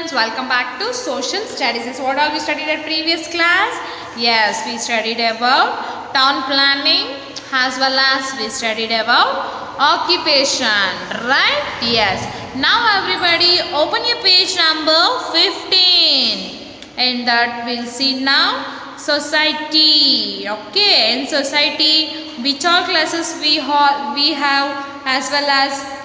students, welcome back to social studies. This is what all we studied at previous class. Yes, we studied about town planning as well as we studied about occupation, right? Yes. Now everybody open your page number 15 and that we'll see now society. Okay, in society which all classes we have as well as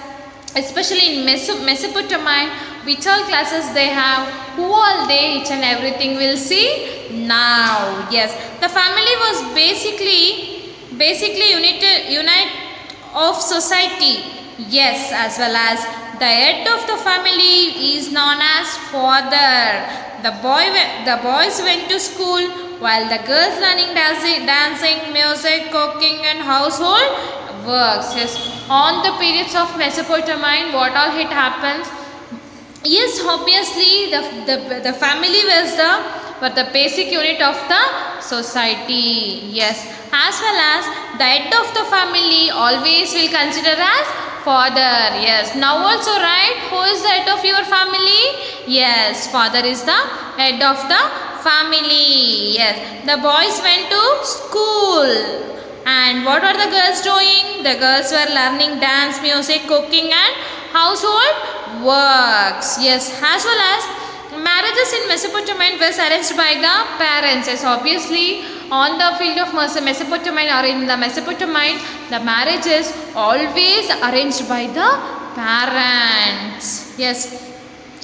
especially in Mesopotamia, which all classes they have, who all they, each and everything we'll see now. Yes, the family was basically unit of society. Yes, as well as the head of the family is known as father. The boys went to school while the girls learning dancing, music, cooking and household works. Yes, on the periods of Mesopotamia, what all it happens? Yes, obviously the family was the basic unit of the society. Yes, as well as the head of the family always will consider as father. Yes, now also right, who is the head of your family? Yes, father is the head of the family. Yes, the boys went to school. And what were the girls doing? The girls were learning dance, music, cooking and household works. Yes, as well as marriages in Mesopotamia was arranged by the parents. Yes, obviously on the field of Mesopotamia or in the Mesopotamia, the marriage is always arranged by the parents. Yes.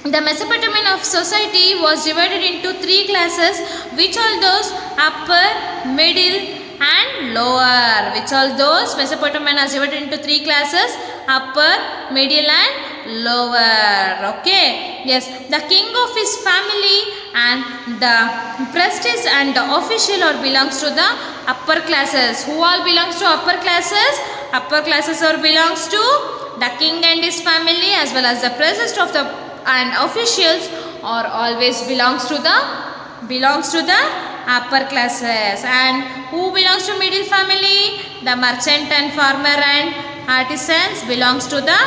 The Mesopotamian of society was divided into three classes, which all those upper, middle and lower. Which all those Mesopotamian are divided into three classes, upper, middle and lower. Okay. Yes, the king of his family and the prestige and the official or belongs to the upper classes. Who all belongs to upper classes? Upper classes or belongs to the king and his family as well as the prestige of the and officials or always belongs to the upper classes. And who belongs to middle family? The merchant and farmer and artisans belongs to the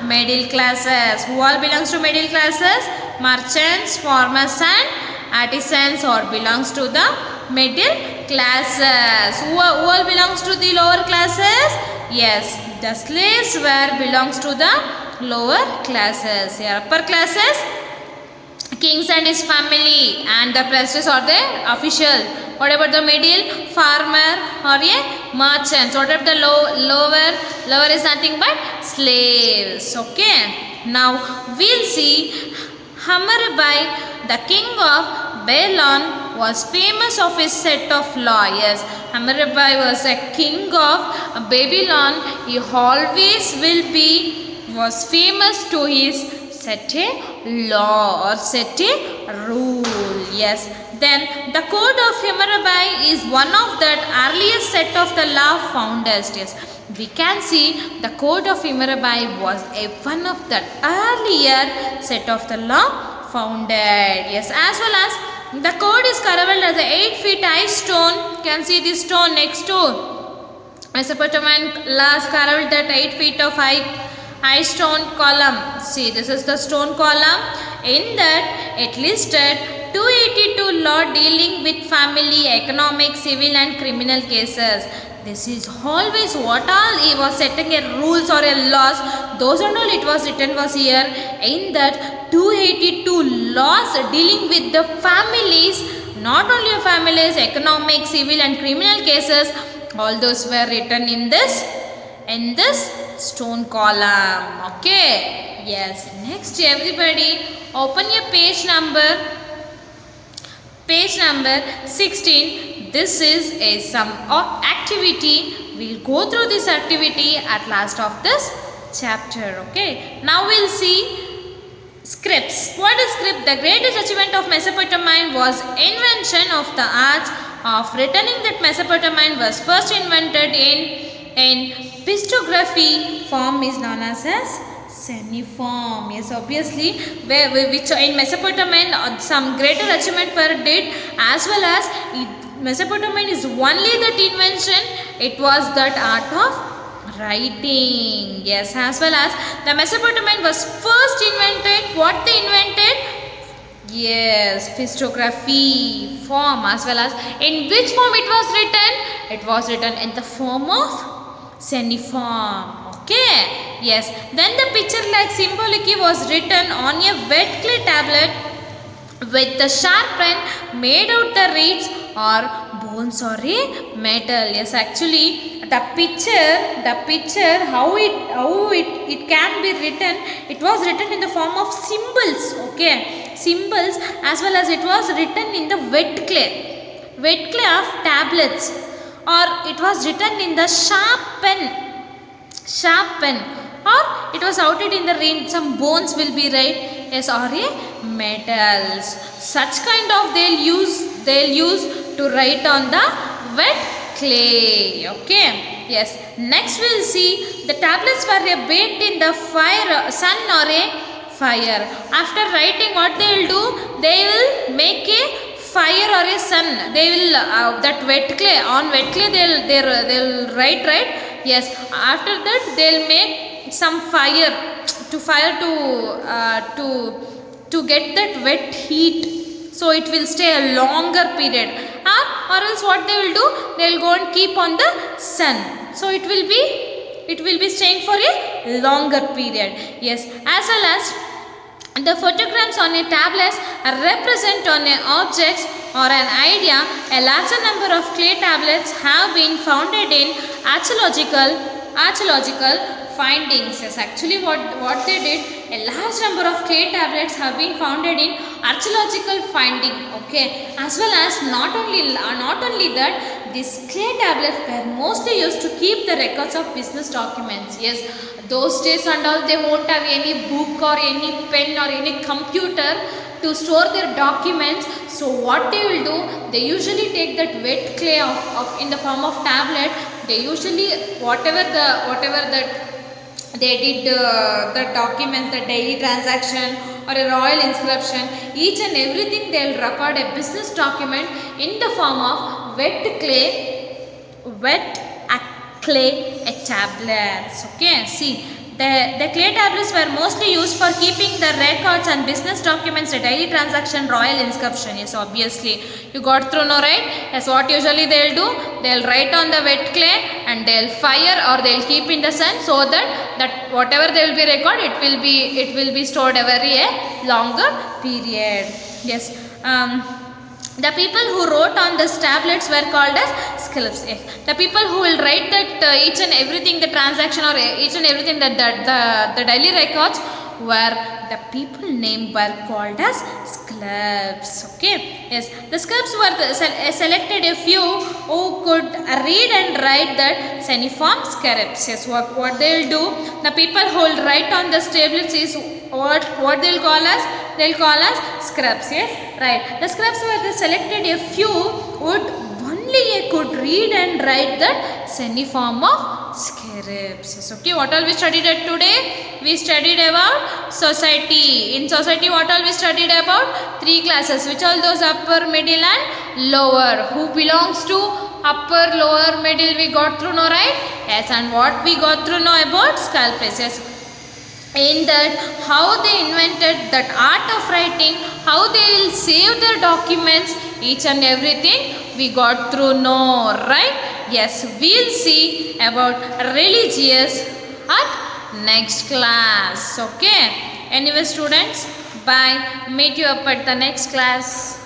middle classes. Who all belongs to middle classes? Merchants, farmers and artisans or belongs to the middle classes. Who all belongs to the lower classes? Yes, the slaves belongs to the lower classes. Here upper classes, kings and his family and the prestige or the official. What about the middle? Farmer or a merchant. What about the lower? Lower is nothing but slaves. Okay. Now we'll see Hammurabi, the king of Babylon, was famous of his set of law. Yes, Hammurabi was a king of Babylon. He always was famous to his set a law or set a rule. Yes, then the code of Hammurabi is one of the earliest set of the law founders. Yes, we can see the code of Hammurabi was one of the earlier set of the law founded. Yes, as well as the code is carved as a 8 feet high stone. You can see this stone next to Mesopotamian laws carved that 8 feet of high stone column. See, this is the stone column. In that it listed 282 law dealing with family, economic, civil and criminal cases. This is always what all he was setting a rules or a laws. Those and all it was written was here. In that 282 laws dealing with the families, not only families, economic, civil and criminal cases, all those were written in this stone column. Okay. Yes. Next, everybody open your page number 16. This is some activity. We'll go through this activity at last of this chapter. Okay. Now we'll see scripts. What is script? The greatest achievement of Mesopotamia was invention of the art of writing. That Mesopotamia was first invented in pictography form is known as cuneiform. Yes, obviously which in Mesopotamia some greater achievement were did as well as Mesopotamia is only that invention. It was that art of writing. Yes, as well as the Mesopotamian was first invented. What they invented? Yes, physiography form, as well as in which form it was written? It was written in the form of cuneiform. Okay. Yes. Then the picture like symbology was written on a wet clay tablet with the sharp pen made out the reeds or bones or a metal. Yes, actually the picture how it can be written, it was written in the form of symbols. Okay, symbols, as well as it was written in the wet clay of tablets, or it was written in the sharp pen, or it was outed in the rain, some bones will be right, yes, or a metals, such kind of they'll use to write on the wet clay. Okay, yes. Next we'll see the tablets were baked in the sun or a fire. After writing, what they will do, they will make a fire or a sun. They will that wet clay, on wet clay they'll write, right? Yes. After that they'll make some fire to get that wet heat, so it will stay a longer period. Or else what they will do, they will go and keep on the sun, so it will be staying for a longer period. Yes, as well as the photograms on a tablet represent on a objects or an idea. A larger number of clay tablets have been founded in archaeological findings. Yes, actually what they did, a large number of clay tablets have been founded in archaeological finding. Okay, as well as not only that, these clay tablets were mostly used to keep the records of business documents. Yes, those days and all, they won't have any book or any pen or any computer to store their documents. So what they will do, they usually take that wet clay of in the form of tablet. They usually whatever that they did, the documents, the daily transaction or a royal inscription, each and everything they will record a business document in the form of wet clay tablets. Okay, see, the clay tablets were mostly used for keeping the records and business documents, the daily transaction, royal inscription. Yes, obviously you got through, no, right? Yes, what usually they'll do, they'll write on the wet clay and they'll fire or they'll keep in the sun, so that whatever they will be record, it will be stored over a longer period. Yes. The people who wrote on these tablets were called as scribes. The people who will write that each and everything, the transaction or each and everything, that the daily records, were the people named were called as scribes. Okay. Yes, the scribes were selected a few who could read and write that cuneiform scripts. Yes, what they will do, the people who will write on the tablets is what they'll call as scribes. Yes, right. The scribes were selected a few who could read and write that cuneiform of scripts. Yes, okay. What all we studied today? We studied about society. In society, what all we studied about? 3 classes. Which all those? Upper, middle and lower. Who belongs to upper, lower, middle? We got through, no, right? Yes, and what we got through, no, about sculptors. Yes. In that, how they invented that art of writing, how they will save their documents, each and everything we got through, no, right? Yes, we'll see about religious at next class. Okay. Anyway, students, bye. Meet you up at the next class.